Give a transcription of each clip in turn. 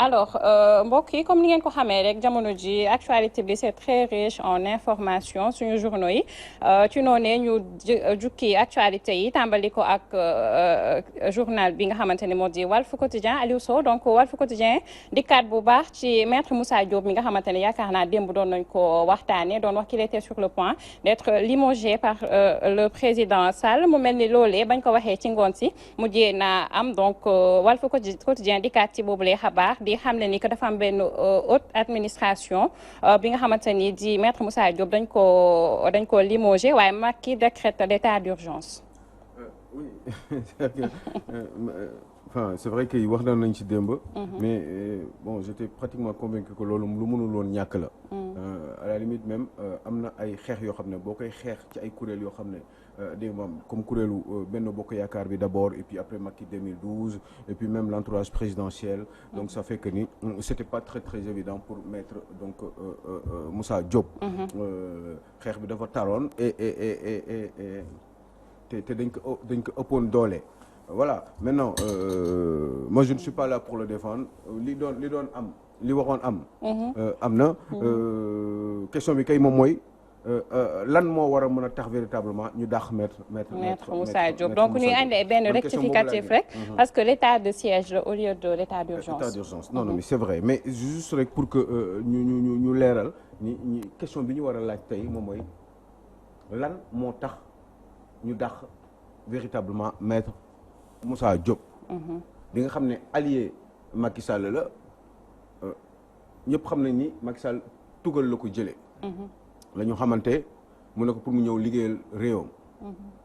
alors mbokk yi comme ni ngeen ko xamee rek jamono ji actualité bi c'est très riche en information suñu journaux yi ci noonee ñu jukki actualité yi tàmbali ko ak journal bi nga xamante ne moo di Walf Quotidien Aliou Sow donc Walf Quotidien dikkaat bu baax ci maître Moussa Diop mi nga xamante ne yaakaar naa démb doon nañ ko waxtaanee doon wax qu'il était sur le point d'être limogé par le président Sall mu mel ni loolee bañ ko waxee ci ngoon si mujjee naa am donc Walf Quotidien dikkaat ci boobulee xabaar di xam ne ni que dafa am benn haute administration bi nga xamante ni di maître Moussa Diop dañ ko limogé waaye Macky décrète l'état d'urgence. Oui enfin c'est vrai que wax nañ ci démb. mais bon j'étais pratiquement convaincu que loolu lu mënul woon ñàkk la. à la limite même am na ay xeex yoo xam ne boo koy xeex ci ay kuréel yoo xam ne dégg nga comme kuréelu Benno Bokk Yaakaar bi d'abord et puis après Macky 2012 et puis même l'entourage présidentiel. donc ça fait que ni c'était pas très évident pour mettre donc Moussa Diop. xeex bi dafa taroon te dañ ko ëppoon doole. voilà maintenant moi je ne suis pas là pour le défendre li doon am li waxoon am. am na question bi kay moom mooy lan moo war a mën a tax véritablement ñu dàq maître Moussa Diop donc ñuy andi benn rectificatif rek. parce que l'état de siège la au lieu de l'état d'urgence. état d'urgence non mais c'est vrai mais juste rek pour que ñu leeral ni question bi ñu war a laaj tey moom mooy lan moo tax ñu dàq véritablement maître Moussa Diop. bi nga xam ne allié Macky Sall la ñëpp xam nañ ni Macky Sall tugal la ko jëlee. la ñu xamante mu ne ko pour mu ñëw liggéeyal réewam.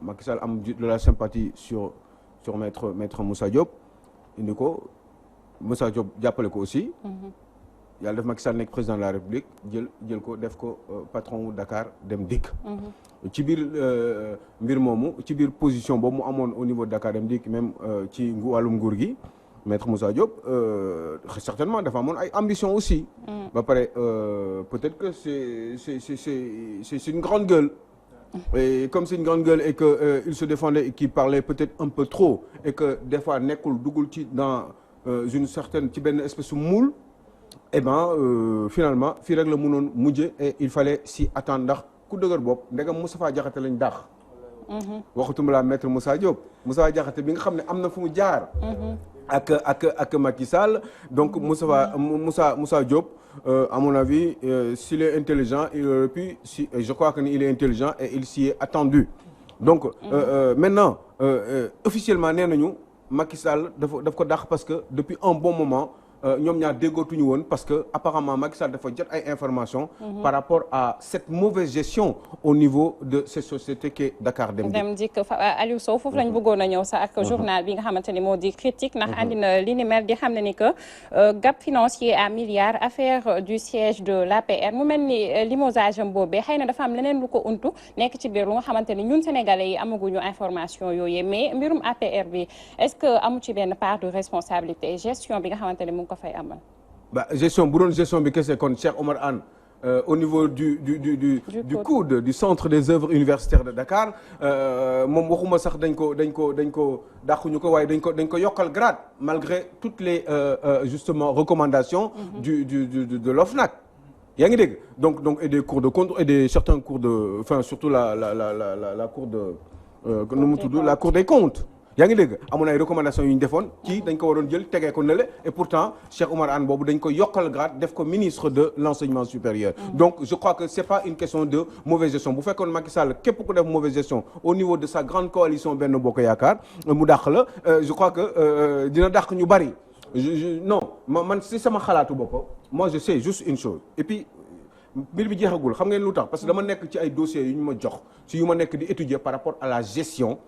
Macky Sall am de la sympathie sur maître Moussa Diop indi ko Moussa Diop jàppale ko aussi. yàlla def Macky Sall nekk président de la République jël ko def ko patron wu Dakar Dem Dikk. ci biir mbir moomu ci biir position boobu mu amoon au niveau de Dakar Dem Dikk même ci wàllum nguur gi maître Moussa Diop certainement dafa amoon ay ambition aussi. ba pare peut-être que c'est une grande gueule. et comme c'est une grande gueule et que il se défendait et qu'il parlait peut-être un peu trop et que des fois nekkul duggul ci dans une certaine ci benn espèce de moule. eh ben finalement fii rek la mënoon mujje et il fallait s'y attendre ndax ku dëgër bopp ndegam Moustapha Diakhaté lañ dàq. waxatuma la maître Moussa Diop Moustapha Diakhaté bi nga xam ne am na fu mu jaar. ak Macky Sall donc Moussa Diop à mon avis s'il est intelligent il aurait pu je crois que ni il est intelligent et il s'y est attendu. donc maintenant officiellement nee nañu Macky Sall daf ko dàq parce que depuis un bon moment. ñoom ñaar déggootuñu woon parce que apparemment Macky Sall dafa jot ay informations. par rapport à cette mauvaise gestion au niveau de ces sociétés qui est Dakar Dem Dikk. Aliou Sow foofu lañ bëggoon a ñëw sax ak journal bi nga xamante ni moo di critique ndax andi na li ni mel di xam ne ni que gap financier à milliards affaire du siège de l'APR mu mel ni limogeage am boobee xëy na dafa am leneen lu ko untu nekk ci biir lu nga xamante ni ñun sénégalais yi amaguñu information yooyu mais mbirum APR bi est-ce que amu ci benn part de responsabilité gestion bi nga xamante ni mu fay amal. gestion bu doon gestion bi kese kon Cheikh Oumar Anne au niveau du COUD du centre des œuvres universitaires de Dakar moom waxuma sax dañ ko dàquñu ko waaye dañ ko yokkal grade malgré toutes les justement recommandations de l'OFNAC yaa ngi dégg donc et des cours de contrôle et certains cours de enfin surtout la cour de nu mu tudd la cour des comptes. yaa ngi dégg amoon ay recommandations yu ñu defoon ci dañ ko waroon jël tegee ko nële et pourtant Cheikh Oumar Anne boobu dañ ko yokkal grade def ko ministre de l'enseignement supérieur. donc je crois que c'est pas une question de mauvaise gestion bu fekkoon Macky Sall képp ku def mauvaise gestion au niveau de sa grande coalition Benno Bokk Yaakaar mu dàq la je crois que dina dàq ñu bari non man si sama xalaatu bopp moi je sais juste une chose et puis mbir bi jeexagul xam ngeen lu tax parce que dama nekk ci ay dossiers yu ñu ma jox ci yu ma nekk di étudier par rapport à la gestion.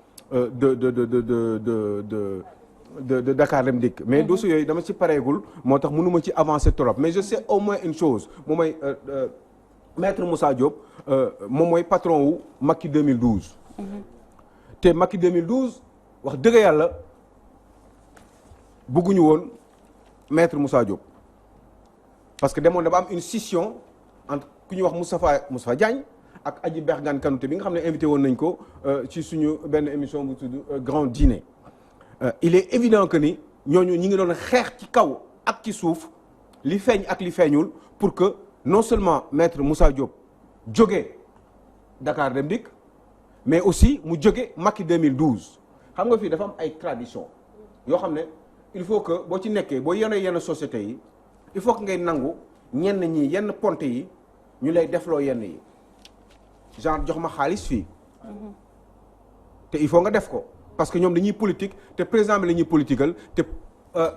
de Dakar Dem Dikk mais dossiers yooyu dama ci pareegul moo tax mënuma ci avancer trop mais je sais au moins une chose moom mooy maître Moussa Diop moom mooy patron wu Macky 2012. te Macky 2012 wax dëgg yàlla bëgguñu woon maître Moussa Diop parce que demoon dafa am une scission entre ku ñuy wax Moustapha Diagne. ak Adji Bergane Kanouté bi nga xam ne invité woon nañ ko ci suñu benn émission bu tudd Grand Dîner il est évident que ni ñooñu ñi ngi doon xeex ci kaw ak ci suuf li feeñ ak li feeñul pour que non seulement maître Moussa Diop jóge Dakar Dem Dikk mais aussi mu jóge Macky 2012 xam nga fii dafa am ay tradition yoo xam ne il faut que boo ci nekkee boo yenee yenn sociétés yi il faut que ngay nangu ñenn ñi yenn ponte yi ñu lay defloo yenn yi genre jox ma xaalis fii te il faut nga def ko parce que ñoom dañuy politique te président bi la ñuy politiqual te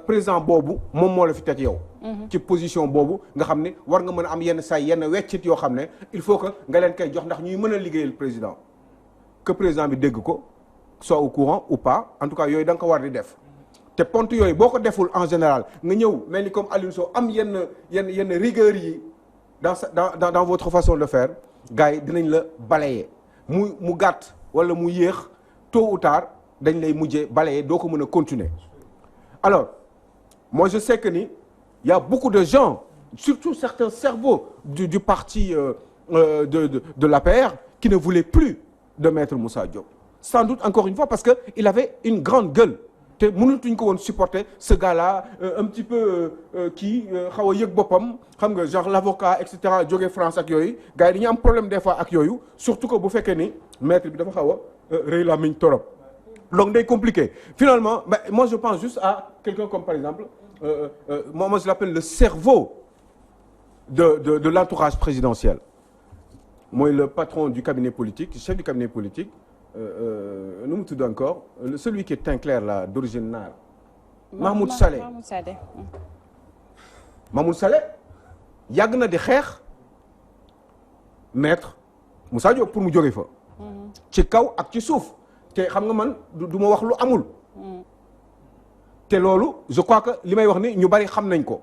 président boobu moom moo la fi teg yow ci position boobu nga xam ne war nga mën a am yenn say yenn weccit yoo xam ne il faut que nga leen koy jox ndax ñuy mën a liggéeyal président que président bi dégg ko soit au courant ou pas en tout cas yooyu da nga ko war di def te ponte yooyu boo ko deful en général nga ñëw mel ni comme Aliou Sow am yenn rigueur yi dans votre façon de faire gars yi dinañ la balayer mu gàtt wala mu yéex tôt ou tard dañ lay mujjee balayer doo ko mën a continuer alors moi je sais que ni y a beaucoup de gens surtout certains cerveaux du parti de l'APR qui ne voulaient plus de maître Moussa Diop sans doute encore une fois parce que il avait une grande gueule te mënatuñ ko woon supporter ce gars-là un petit peu kii xaw a yëg boppam xam nga genre l'avocat et cetera jóge France ak yooyu gars yi dañuy am problème des fois ak yooyu surtout que bu fekkee ni maître bi dafa xaw a rëy la miñ torop donc day compliqué finalement moi je pense juste à quelqu'un comme par exemple moi je l'appelle le cerveau de l'entourage présidentiel mooy le patron du cabinet politique chef du cabinet politique nu mu tudd encore celui qui est teint clair là d'origine naar Mahmoud Saleh Mahmoud Saleh yàgg na di xeex maître Moussa Diop pour mu jóge fa ci kaw ak ci suuf te xam nga man du ma wax lu amul te loolu je crois que li may wax ni ñu bari xam nañ ko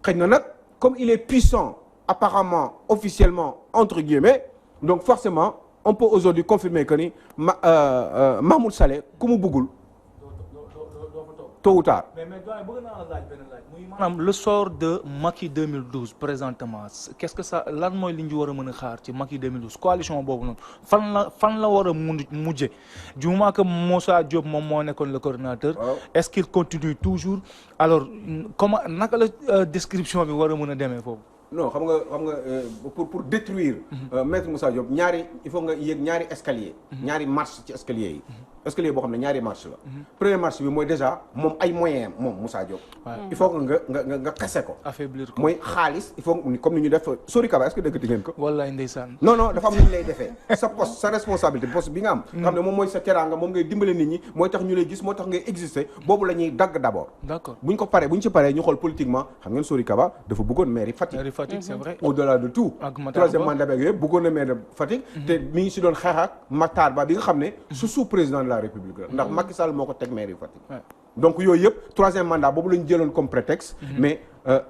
xëy na nag comme il est puissant apparemment officiellement entre guillemets donc forcément on peut aujourd'hui confirmer que ni Mahmoud Saleh ku mu bëggul tôt ou tard. mais bëgg naa la laaj benn laaj muy maanaam le sort de Macky 2012 présentement qu'est-ce que ça lan mooy li ñu war a mën a xaar ci Macky 2012 coalition boobu noonu fan la war a mujje du moment que Moussa Diop moom moo nekkoon le coordinateur. Est-ce qu'il continue toujours alors comment naka la description bi war a mën a demee foofu. non xam nga pour détruire maître Moussa Diop il faut nga yéeg ñaari escalier ñaari marche ci escalier yi escalier boo xam ne ñaari marche la première marche bi mooy déjà moom ay moyen moom Moussa Diop il faut que nga kase ko affaiblir ko mooy xaalis il faut comme ni ñu def Sori Kaba est-ce que dëggati ngeen ko wallaay ndeysaan non dafa am ni ñu lay defee sa poste sa responsabilité poste bi nga am nga xam ne moom mooy sa teraanga moom ngay dimbale nit ñi mooy tax ñu lay gis moo tax ngay exister boobu la ñuy dagg d'abord d'accord bu ñu ci paree ñu xool politiquement xam ngeen Sori Kaba dafa bëggoon mairie Fatick c'est vrai au-delà de tout troisième mandat beeg yëpp bëggoon na maire Fatick te mi ngi si doon xeex ak Matar Ba bi nga xam ne su sous président de la République la ndax Macky Sall moo ko teg maire Fatick donc yooyu yëpp troisième mandat boobu la ñu jëloon comme prétexte mais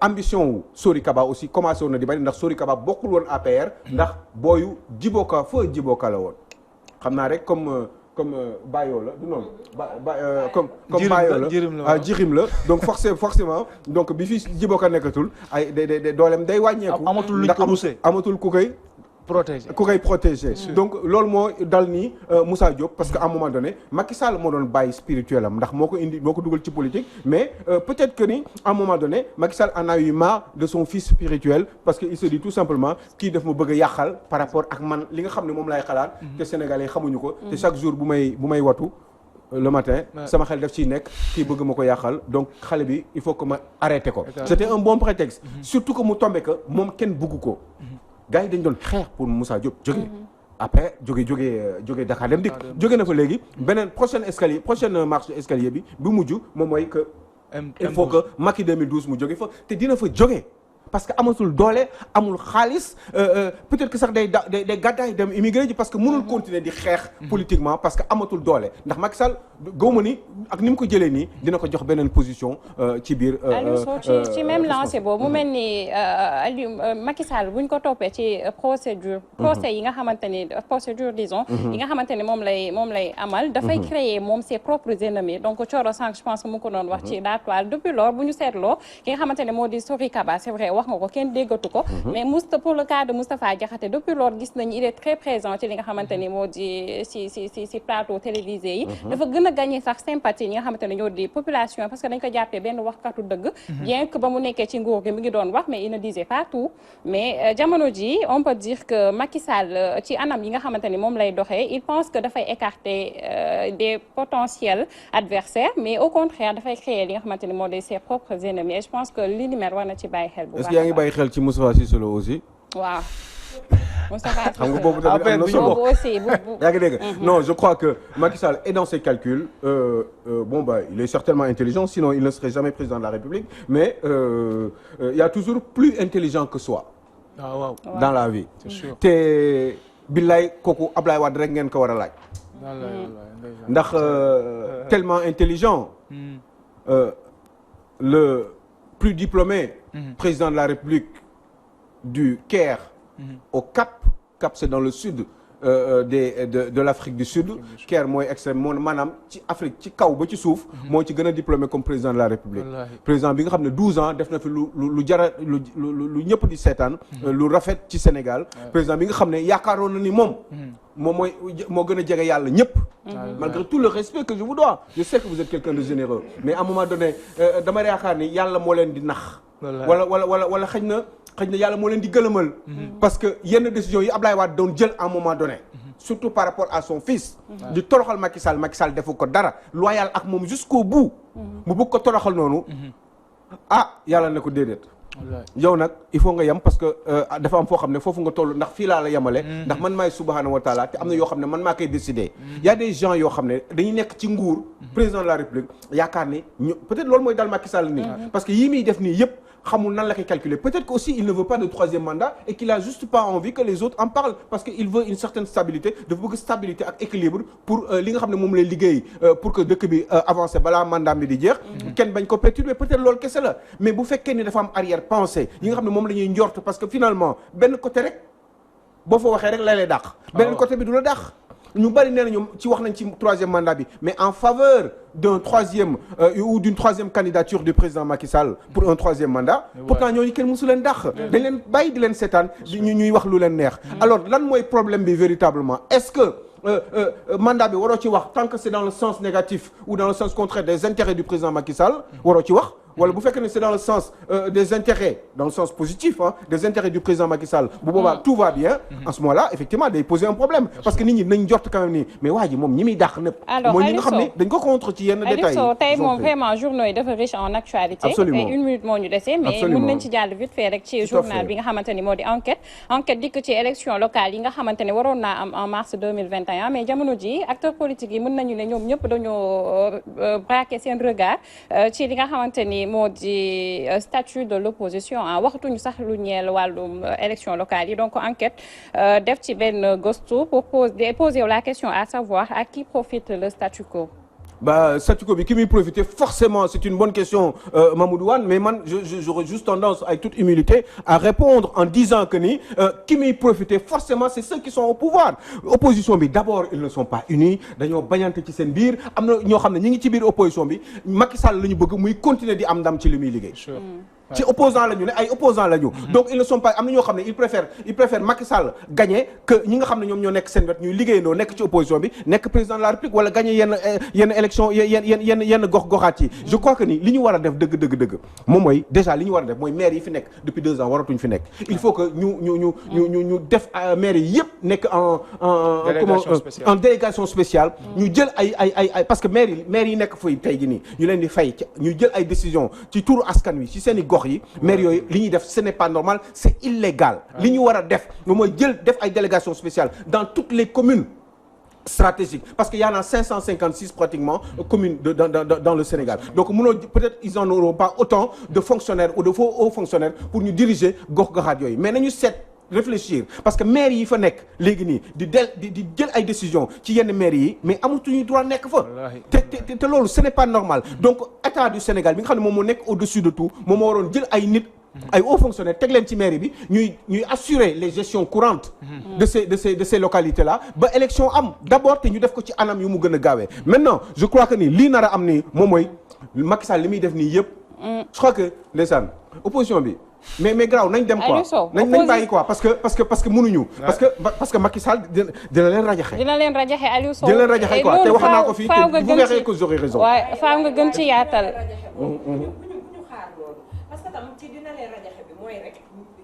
ambition wu Sori Kaba aussi commencé woon na di bari ndax Sori Kaba bokkul woon APR ndax booyu Djiboka la woon xam naa rek comme Bayo la du noonu comme Bayo la jirim la donc forcément donc bi fi Djiboka nekkatul ay day dooleem day wàññeeku amatul luñ ko rusé amatul ku koy protéger donc loolu moo dal nii Moussa Diop parce que à un moment donné Macky Sall moo doon bàyyi spirituel am ndax moo ko dugal ci politique mais peut-être que ni à un moment donné Macky Sall en a eu marre de son fils spirituel parce que il se dit tout simplement kii daf ma bëgg a yàqal par rapport ak man li nga xam ne moom lay xalaat te Sénégalais xamuñu ko te chaque jour bu may watu le matin sama xel daf ciy nekk kii bëgg ma ko yàqal donc xale bi il faut que ma arrêté ko c'était un bon prétexte surtout que mu tombé que moom kenn bëggu ko gars yi dañ doon xeex pour Moussa Diop jóge après jóge Dakar Dem Dikk jóge na fa léegi beneen prochaine marche escalier bi mujj moom mooy que il faut que Macky 2012 mu jóge fa te dina fa jóge parce que amatul doole amul xaalis peut-être que sax day gàddaay dem immigré ji parce que mënul continuer di xeex politiquement parce que amatul doole ndax Macky Sall gëwma ni ak ni mu ko jëlee nii dina ko jox beneen position ci biir Aliou Sow ci même lancé boobu mu mel ni Aliou Macky Sall buñ ko toppee ci procès yi nga xamante ni procédure disons yi nga xamante ni moom lay amal dafay créer moom ses propres ennemis donc Thioro sànq je pense que mu ko doon wax ci la toile depuis lors bu ñu seetloo ki nga xamante ne moo di Sori Kaba c'est vrai wax nga ko kenn déggatu ko mais pour le cas de Moustapha Diakhaté depuis lors gis nañu il est très présent ci li nga xamante ni moo di si plateau télévisé yi dafa gën a gagné sax sympathie ñi nga xamante ne ñoo di population parce que dañ ko jàppee benn waxkatu dëgg bien que ba mu nekkee ci nguur gi mi ngi doon wax mais il ne disait pas tout mais jamono ji on peut dire que Macky Sall ci anam yi nga xamante ni moom lay doxee il pense que dafay écarter des potentiels adversaires mais au contraire dafay créer li nga xamante ni moo di ses propres ennemis et je pense que li ni mel war na ci bàyyi xel bu baax. est-ce que yaa ngi bàyyi xel ci Moustapha Cissé Lo aussi. waaw Moustapha xam nga boobu tamit am na solo boobu aussi yaa ngi dégg non je crois que Macky Sall est dans ses calculs bon bah il est certainement intelligent sinon il ne serait jamais président de la République mais il y a toujours plus intelligent que soi. ah waaw dans la vie. c'est sûr te billaay kooku Ablaye Wade rek ngeen ko war a laaj. ndax tellement intelligent. Le plus diplômé président de la République du Caire au Cap c'est dans le sud de l'Afrique du Sud Caire mooy extrême moo maanaam ci Afrique ci kaw ba ci suuf moo ci gën a diplômé comme président de la République président bi nga xam ne 12 ans def na fi lu jara lu ñëpp di seetaan lu rafet ci Sénégal président bi nga xam ne yaakaaroon na ni moom moo gën a jege yàlla ñëpp malgré tout le respect que je vous dois je sais que vous êtes quelqu'un de généreux mais à un moment donné dama yaakaar ni yàlla moo leen di nax wala xëy na yàlla moo leen di gëlëmal parce que yenn décisions yi Ablaye Wade doon jël à un moment donné surtout par rapport à son fils di toroxal Macky Sall defu ko dara loyal ak moom jusqu'au bout mu bëgg ko toroxal noonu yàlla ne ko déedéet yow nag il faut nga yem parce que dafa am foo xam ne foofu nga toll ndax fii laa la yemale ndax man maay subhanahu wa taala te am na yoo xam ne man maa koy décider y a des gens yoo xam ne dañuy nekk ci nguur président de la République yaakaar ni peut-être loolu mooy dal Macky Sall nii parce que yii muy def nii yëpp xamul nan la koy calculer peut-être que aussi il ne veut pas de troisième mandat et qu'il a juste pas envie que les autres en parlent parce que il veut une certaine stabilité dafa bëgg stabilité ak équilibre pour li nga xam ne moom lay liggéey pour que dëkk bi avancer balaa mandat bi di jeex kenn bañ ko perturber peut-être loolu kese la mais bu fekkee ni dafa am arrière pensée yi nga xam ne moom la ñuy njort parce que finalement benn côté rek boo fa waxee rek lay dàq beneen côté bi du la dàq ñu bari nee nañu ci wax nañ ci troisième mandat bi mais en faveur d'un troisième ou d'une troisième candidature du président Macky Sall pour un troisième mandat pourtant ñooñu kenn mësu leen dàq dañ leen bàyyi di leen seetaan ñuy wax lu leen neex alors lan mooy problème bi véritablement est-ce que mandat bi waroo ci wax tant que c'est dans le sens négatif ou dans le sens contraire des intérêts du président Macky Sall waroo ci wax wala bu fekkee ne c'est dans le sens des intérêts dans le sens positif des intérêts du président Macky Sall bu boobaa tout va bien en ce moment-là effectivement day poser un problème parce que nit ñi nañ jot quand même nii mais waa ji moom ñi muy dàq nëpp mooy ñi nga xam ne dañ ko contre ci yenn détails yi tey moom vraiment journaux yi dafa riche en actualité absolument et une minute moo ñu dese mais mën nañ ci jàll vite fait rek ci journal bi nga xamante ni moo di enquête dikk ci élection locale yi nga xamante ne waroon naa am en mars 2021 mais jamono ji acteurs politiques yi mën nañu ne ñoom ñëpp dañoo braquer seen regard ci li nga xamante ni moo di statut de l'opposition waxatuñu sax lu ñeel wàllum élection locale yi donc enquête def ci benn gëstu pour poser la question à savoir à qui profite le statu quo. Statu quo bi ki muy profiter forcément c'est une bonne question Mamadou Wane mais man j'aurais juste tendance avec toute humilité à répondre en disant que ni ki muy profiter forcément c'est ceux qui sont au pouvoir opposition bi d'abord ils ne sont pas unis dañoo bañante ci seen biir am na ñoo xam ne ñi ngi ci biir opposition bi Macky Sall la ñu bëgg muy continuer di am ndam ci li muy liggéey ci opposant la ñu ne ay opposant la ñu donc ils ne sont pas am na ñoo xam ne ils préfèrent Macky Sall gagner que ñi nga xam ne ñoom ñoo nekk seen wet ñuy liggéeyandoo nekk ci opposition bi nekk président de la République wala gagner yenn élection yenn gox-goxaat yi je crois que ni li ñu war a def dëgg moom mooy déjà li ñu war a def mooy maire yi fi nekk depuis 2 ans waratuñ fi nekk il faut que ñu def maire yi yëpp nekk en délégation spéciale ñu jël ay parce que maire yi nekk fay tey ji nii ñu leen di fay ñu jël ay décisions ci turu askan wi ci seen i gox yi maire yooyu li ñuy def ce n'est pas normal c'est illégal li ñu war a def mooy def ay délégations spéciales dans toutes les communes stratégiques parce qu'il y en a 556 pratiquement communes dans le Sénégal donc peut-être ils en auront pas autant de fonctionnaires ou de hauts fonctionnaires pour ñu diriger gox-goxaat yooyu mais nañu réfléchir parce que maire yi fa nekk léegi nii di jël ay décisions ci yenn maire yi mais amatuñu droit nekk fa te loolu ce n'est pas normal donc état du Sénégal bi nga xam ne moom moo nekk au-dessus de tout moom moo waroon jël ay nit ay hauts fonctionnaires teg leen ci mairie bi ñuy assurer les gestions courantes de ces localités là ba élection am d'abord te ñu def ko ci anam yu mu gën a gaawee maintenant je crois que ni lii nar a am nii moom mooy Macky Sall li muy def nii yëpp je crois que ndeysaan opposition bi mais garaaw nañ dem quoi nañ bàyyi quoi parce que mënuñu. parce que Macky Sall dina leen rajaxe. dina leen rajaxe Aliou Sow. dina leen rajaxe quoi te wax naa ko fii te vous verrez que j'aurai raison. waaw faaw nga gën ci yaatal. bu ñu xaar loolu parce que tam ci dina leen rajaxe bi mooy rek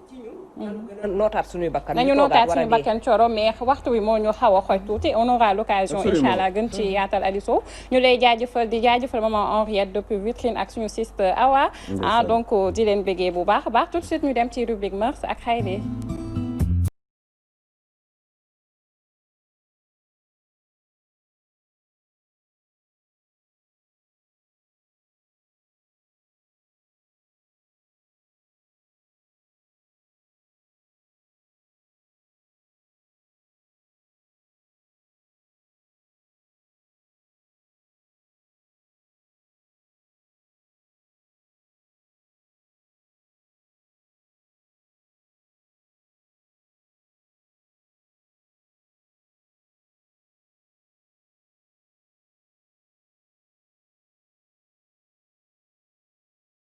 ci ñun. nañu gën a nootaat suñuy bakkan. nañu nootaat suñu bakkan coro mais waxtu wi moo ñu xaw a xoj tuuti on aura l'occasion incha allah gën ci yaatal Aliou Sow ñu lay jaajëfal di jaajëfal maman Henriette depuis Vitrine ak suñu siste Awa donc di leen bëggee bu baax a baax tout de suite ñu dem ci rubrique mœurs ak Xayri.